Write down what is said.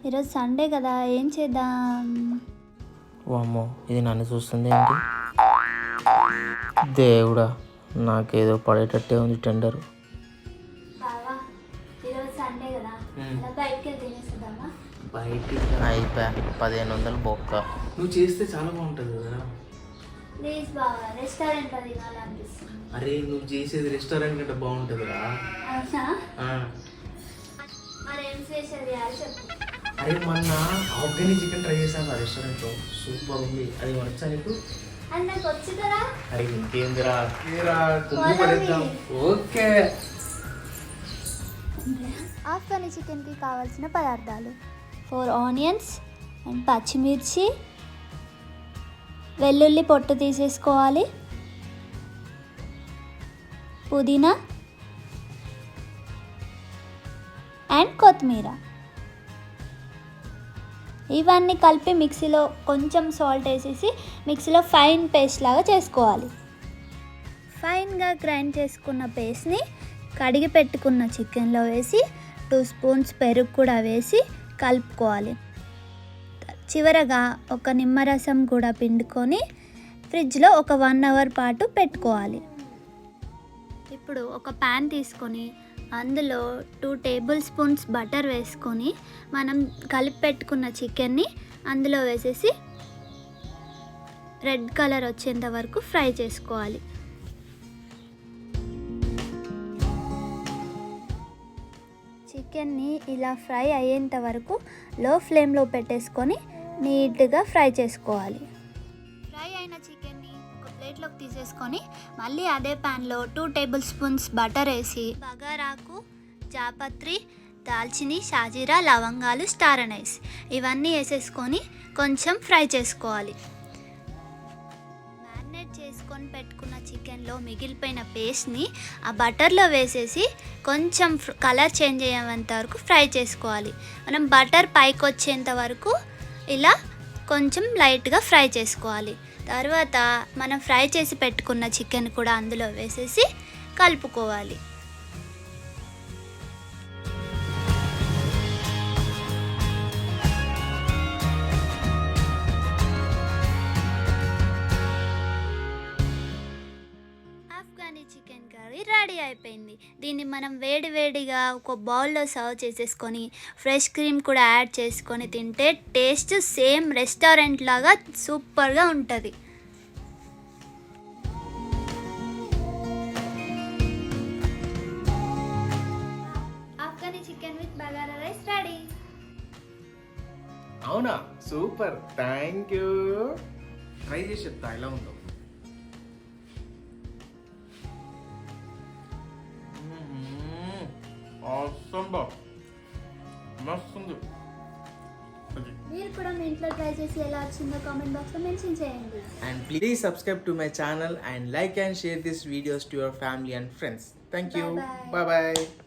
ఈరోజు సండే కదా, ఏం చేద్దాం? వామ్మో, ఇది నన్ను చూస్తుంది ఏంటి? దేవుడా, నాకేదో పడేటట్టే ఉంది టెండరు. బావా, ఈరోజు సండే కదా, అలా బయటికి వెళ్ళి తినేసేద్దామా? బయటికి అయిపోయా 1500 బొక్క. నువ్వు చేస్తే చాలా బాగుంటుంది కదా. ప్లీజ్ బావా, రెస్టారెంట్లో తినాలనిపిస్తుంది. అరే నువ్వు చేసేది రెస్టారెంట్ కంటే బాగుంటుందిరా. అవునా? ఆ. మరి ఏం స్పెషల్ చేయాలి చెప్పు. అరే మొన్న ఆఫ్ఘనీ చికెన్ ట్రై చేశాను ఆ రెస్టారెంట్లో, సూపర్ ఉంది. అది వచ్చా నీకు? అది నాకు వచ్చి కదా. అరే ఇంకేందిరా, కుమ్మి పడేద్దాం. ఓకే. ఆఫ్ఘనీ చికెన్కి కావాల్సిన పదార్థాలు: 4 ఆనియన్స్ అండ్ పచ్చిమిర్చి, వెల్లుల్లి పొట్టు తీసేసుకోవాలి, పుదీనా అండ్ కొత్తిమీర. ఇవన్నీ కలిపి మిక్సీలో కొంచెం సాల్ట్ వేసేసి మిక్సీలో ఫైన్ పేస్ట్ లాగా చేసుకోవాలి. ఫైన్గా గ్రైండ్ చేసుకున్న పేస్ట్ని కడిగి పెట్టుకున్న చికెన్లో వేసి 2 స్పూన్స్ పెరుగు కూడా వేసి కలుపుకోవాలి. చివరగా ఒక నిమ్మరసం కూడా పిండుకొని ఫ్రిడ్జ్లో ఒక 1 అవర్ పాటు పెట్టుకోవాలి. ఇప్పుడు ఒక ప్యాన్ తీసుకొని అందులో 2 టేబుల్ స్పూన్స్ బటర్ వేసుకొని మనం కలిపి పెట్టుకున్న చికెన్ని అందులో వేసేసి రెడ్ కలర్ వచ్చేంత వరకు ఫ్రై చేసుకోవాలి. చికెన్ని ఇలా ఫ్రై అయ్యేంత వరకు లో ఫ్లేమ్లో పెట్టేసుకొని నీట్గా ఫ్రై చేసుకోవాలి. ఫ్రై అయిన చికెన్ని ఒక ప్లేట్లోకి తీసేసుకొని మళ్ళీ అదే ప్యాన్లో 2 టేబుల్ స్పూన్స్ బటర్ వేసి బగారాకు, జాపత్రి, దాల్చిని, షాజీరా, లవంగాలు, స్టార్ అనైస్ ఇవన్నీ వేసేసుకొని కొంచెం ఫ్రై చేసుకోవాలి. మ్యారినేట్ చేసుకొని పెట్టుకున్న చికెన్లో మిగిలిపోయిన పేస్ట్ని ఆ బటర్లో వేసేసి కొంచెం కలర్ చేంజ్ అయ్యేంత వరకు ఫ్రై చేసుకోవాలి. మనం బటర్ పైకి వచ్చేంత వరకు ఇలా కొంచెం లైట్గా ఫ్రై చేసుకోవాలి. తర్వాత మనం ఫ్రై చేసి పెట్టుకున్న చికెన్ కూడా అందులో వేసేసి కలుపుకోవాలి. ఆఫ్ఘనీ చికెన్ కర్రీ రెడీ అయిపోయింది. దీన్ని మనం వేడివేడిగా ఒక బౌల్లో సర్వ్ చేసేసుకొని ఫ్రెష్ క్రీమ్ కూడా యాడ్ చేసుకొని తింటే టేస్ట్ సేమ్ రెస్టారెంట్ లాగా సూపర్గా ఉంటుంది. Afghani chicken with bagara rice ready. అవునా, సూపర్, థ్యాంక్ యూ. ట్రై చేసి చెప్తా ఎలా ఉందో. awesome బా, మస్తు ఉంది. మీరు కూడా మీ ఇంట్లో ట్రై చేసి ఎలా వచ్చిందో కామెంట్ బాక్స్లో మెన్షన్ చేయండి. And please subscribe to my channel and like and share these videos to your family and friends. Thank you. Bye bye. Bye bye.